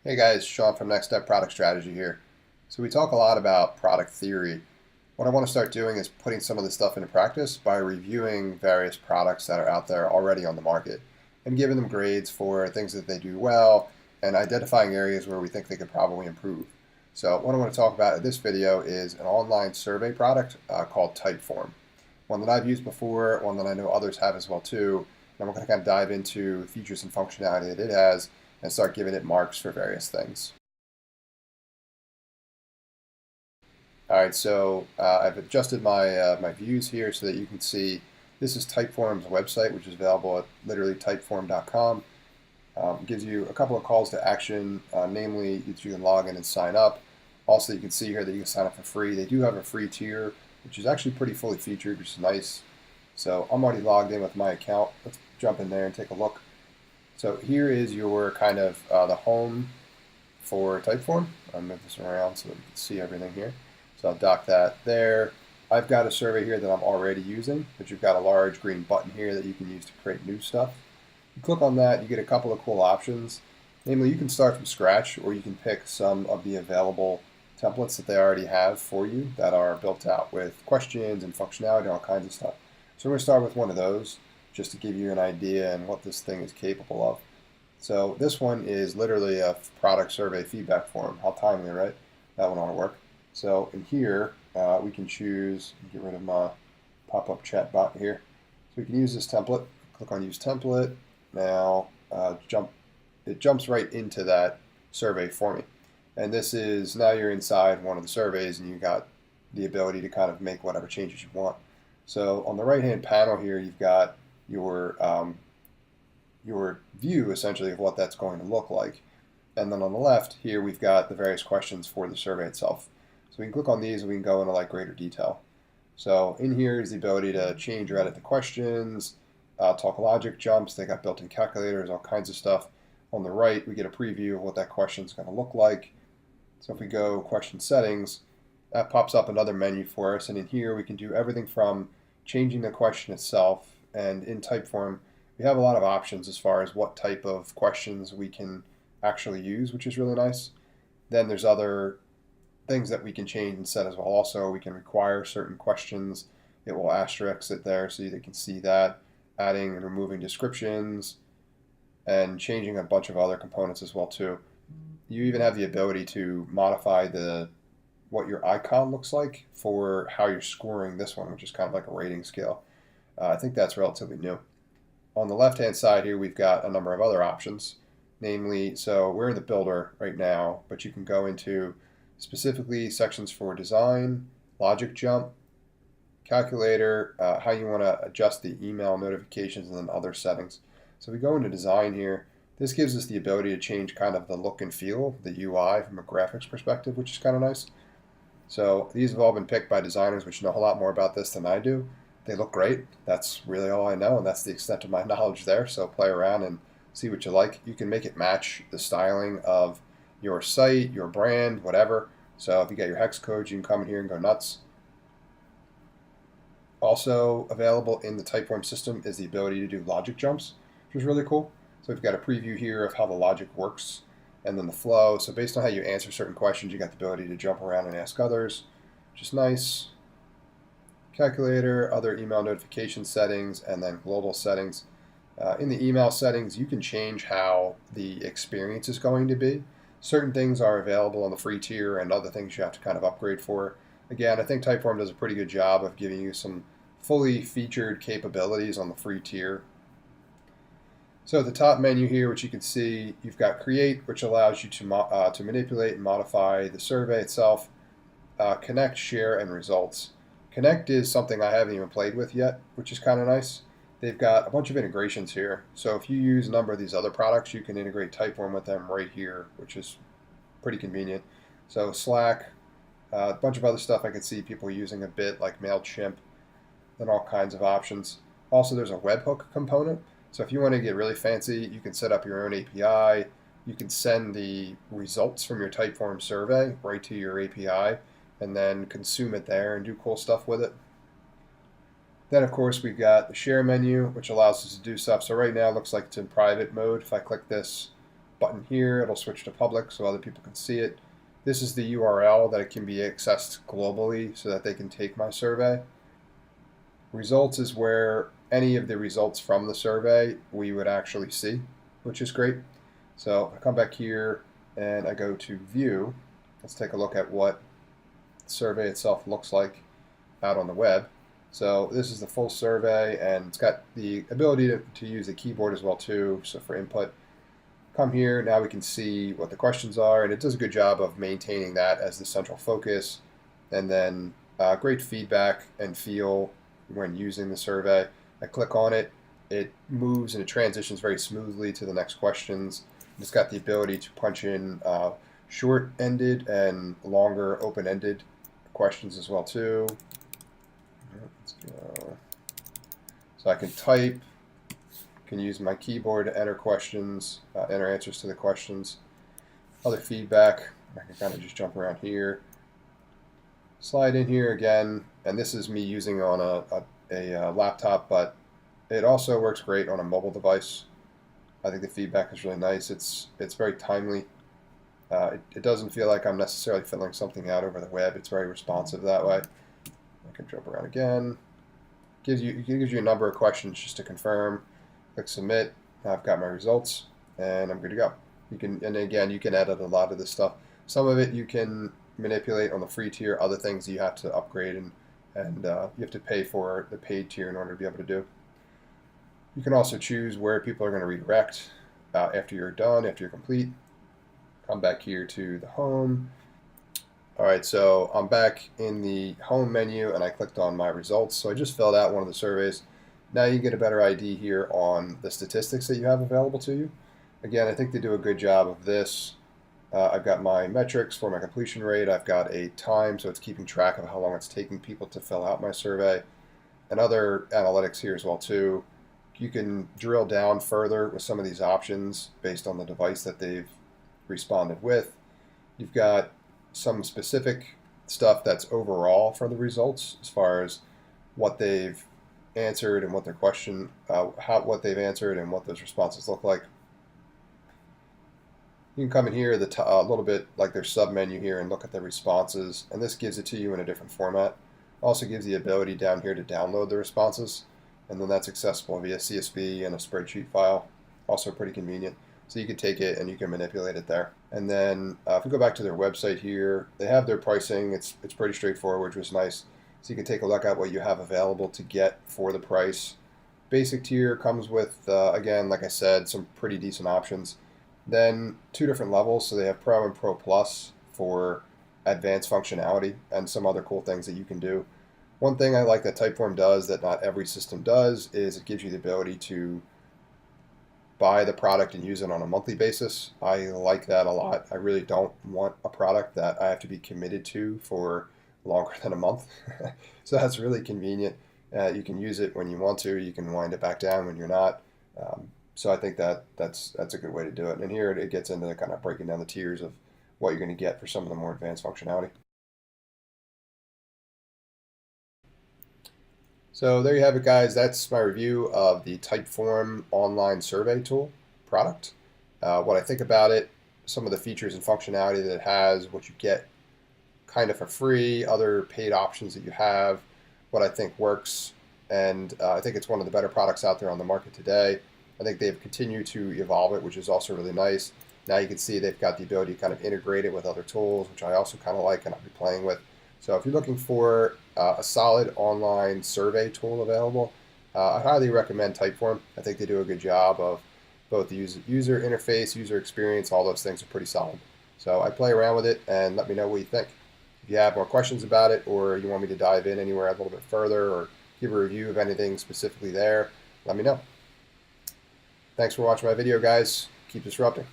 Hey guys, Sean from NxtStep Product Strategy here. So we talk a lot about product theory. What I want to start doing is putting some of this stuff into practice by reviewing various products that are out there already on the market and giving them grades for things that they do well and identifying areas where we think they could probably improve. So what I want to talk about in this video is an online survey product called Typeform. One that I've used before, one that I know others have as well too. And we're going to kind of dive into features and functionality that it has and start giving it marks for various things. All right, so I've adjusted my views here so that you can see this is Typeform's website, which is available at literally typeform.com. Gives you a couple of calls to action, namely you can log in and sign up. Also, you can see here that you can sign up for free. They do have a free tier, which is actually pretty fully featured, which is nice. So I'm already logged in with my account. Let's jump in there and take a look. So here is your kind of the home for Typeform. I'll move this around so that you can see everything here. So I'll dock that there. I've got a survey here that I'm already using, but you've got a large green button here that you can use to create new stuff. You click on that, you get a couple of cool options. Namely, you can start from scratch, or you can pick some of the available templates that they already have for you that are built out with questions and functionality and all kinds of stuff. So we're going to start with one of those, just to give you an idea and what this thing is capable of. So this one is literally a product survey feedback form. How timely, right? That one ought to work. So in here, we can choose, get rid of my pop-up chat bot here. So we can use this template. Click on Use Template. Now it jumps right into that survey for me. And this is, now you're inside one of the surveys and you got the ability to kind of make whatever changes you want. So on the right-hand panel here, you've got your view essentially of what that's going to look like. And then on the left here we've got the various questions for the survey itself. So we can click on these and we can go into like greater detail. So in here is the ability to change or edit the questions, talk logic jumps, they got built-in calculators, all kinds of stuff. On the right we get a preview of what that question is going to look like. So if we go question settings, that pops up another menu for us, and in here we can do everything from changing the question itself. And in Typeform, we have a lot of options as far as what type of questions we can actually use, which is really nice. Then there's other things that we can change and set as well. Also, we can require certain questions. It will asterisk it there so you can see that. Adding and removing descriptions and changing a bunch of other components as well too. You even have the ability to modify what your icon looks like for how you're scoring this one, which is kind of like a rating scale. I think that's relatively new. On the left-hand side here, we've got a number of other options. Namely, so we're in the builder right now, but you can go into specifically sections for design, logic jump, calculator, how you want to adjust the email notifications, and then other settings. So we go into design here. This gives us the ability to change kind of the look and feel, the UI from a graphics perspective, which is kind of nice. So these have all been picked by designers which know a lot more about this than I do. They look great. That's really all I know, and that's the extent of my knowledge there. So play around and see what you like. You can make it match the styling of your site, your brand, whatever. So if you got your hex codes, you can come in here and go nuts. Also available in the Typeform system is the ability to do logic jumps, which is really cool. So we've got a preview here of how the logic works and then the flow. So based on how you answer certain questions, you got the ability to jump around and ask others, which is nice. Calculator, other email notification settings, and then global settings. In the email settings, you can change how the experience is going to be. Certain things are available on the free tier and other things you have to kind of upgrade for. Again, I think Typeform does a pretty good job of giving you some fully featured capabilities on the free tier. So at the top menu here, which you can see, you've got Create, which allows you to manipulate and modify the survey itself, Connect, Share, and Results. Connect is something I haven't even played with yet, which is kind of nice. They've got a bunch of integrations here. So if you use a number of these other products, you can integrate Typeform with them right here, which is pretty convenient. So Slack, a bunch of other stuff I could see people using a bit, like MailChimp, and all kinds of options. Also, there's a webhook component. So if you want to get really fancy, you can set up your own API. You can send the results from your Typeform survey right to your API and then consume it there and do cool stuff with it. Then, of course, we've got the share menu, which allows us to do stuff. So right now it looks like it's in private mode. If I click this, button here, it'll switch to public so other people can see it. This is the URL that it can be accessed globally so that they can take my survey. Results is where any of the results from the survey we would actually see, which is great. So I come back here and I go to view. Let's take a look at what the survey itself looks like out on the web. So this is the full survey, and it's got the ability to use the keyboard as well too. So for input, come here, now we can see what the questions are, and it does a good job of maintaining that as the central focus. And then great feedback and feel when using the survey. I click on it, it moves and it transitions very smoothly to the next questions. It's got the ability to punch in short-ended and longer open-ended questions as well too. Let's go. So I can type, can use my keyboard to enter questions, enter answers to the questions. Other feedback, I can kind of just jump around here, slide in here again, and this is me using on a laptop, but it also works great on a mobile device. I think the feedback is really nice. It's very timely. It doesn't feel like I'm necessarily filling something out over the web. It's very responsive that way. I can jump around again. It gives you a number of questions just to confirm. Click submit. Now I've got my results and I'm good to go. And again, you can edit a lot of this stuff. Some of it you can manipulate on the free tier. Other things you have to upgrade and you have to pay for the paid tier in order to be able to do. You can also choose where people are going to redirect after you're done, after you're complete. Come back here to the home. All right, so I'm back in the home menu and I clicked on my results. So I just filled out one of the surveys. Now you get a better idea here on the statistics that you have available to you. Again, I think they do a good job of this. I've got my metrics for my completion rate. I've got a time, so it's keeping track of how long it's taking people to fill out my survey, and other analytics here as well too. You can drill down further with some of these options based on the device that they've responded with. You've got some specific stuff that's overall for the results as far as what they've answered and what their question, what they've answered and what those responses look like. You can come in here a little bit like their sub menu here and look at the responses, and this gives it to you in a different format. Also gives the ability down here to download the responses, and then that's accessible via CSV and a spreadsheet file. Also pretty convenient. So you can take it and you can manipulate it there. And then if we go back to their website here, they have their pricing. It's pretty straightforward, which is nice. So you can take a look at what you have available to get for the price. Basic tier comes with, again, like I said, some pretty decent options. Then 2 different levels, so they have Pro and Pro Plus for advanced functionality and some other cool things that you can do. One thing I like that Typeform does that not every system does is it gives you the ability to buy the product and use it on a monthly basis. I like that a lot. I really don't want a product that I have to be committed to for longer than a month. So that's really convenient. You can use it when you want to. You can wind it back down when you're not. So I think that's a good way to do it. And here it gets into kind of breaking down the tiers of what you're going to get for some of the more advanced functionality. So there you have it, guys. That's my review of the Typeform online survey tool product. What I think about it, some of the features and functionality that it has, what you get kind of for free, other paid options that you have, what I think works, and I think it's one of the better products out there on the market today. I think they've continued to evolve it, which is also really nice. Now you can see they've got the ability to kind of integrate it with other tools, which I also kind of like and I'll be playing with. So if you're looking for a solid online survey tool available, I highly recommend Typeform. I think they do a good job of both the user interface, user experience, all those things are pretty solid. So I play around with it and let me know what you think. If you have more questions about it or you want me to dive in anywhere a little bit further or give a review of anything specifically there, let me know. Thanks for watching my video, guys. Keep disrupting.